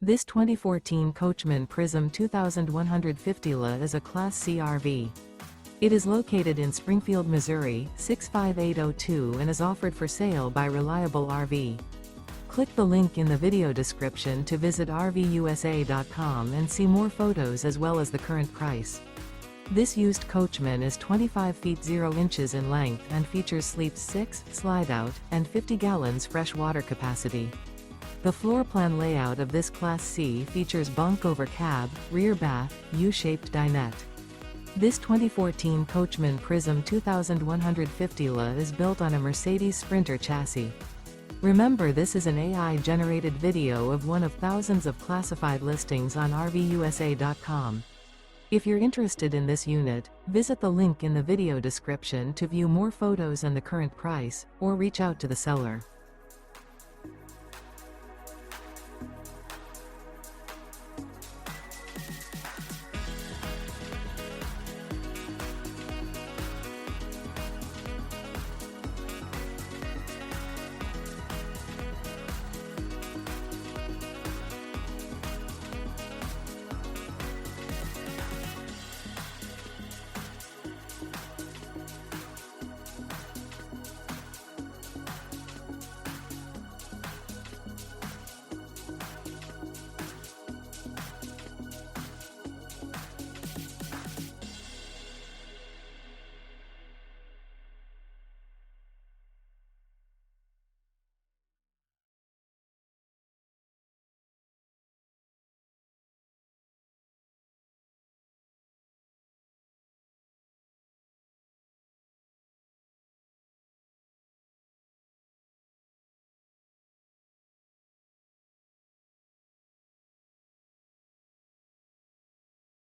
This 2014 Coachmen Prism 2150 LA is a Class C RV. It is located in Springfield, Missouri, 65802 and is offered for sale by Reliable RV. Click the link in the video description to visit RVUSA.com and see more photos as well as the current price. This used Coachmen is 25 feet 0 inches in length and features sleeps 6, Slideout, and 50 gallons fresh water capacity. The floor plan layout of this Class C features bunk over cab, rear bath, U-shaped dinette. This 2014 Coachmen Prism 2150 LA is built on a Mercedes Sprinter chassis. Remember, this is an AI-generated video of one of thousands of classified listings on RVUSA.com. If you're interested in this unit, visit the link in the video description to view more photos and the current price, or reach out to the seller.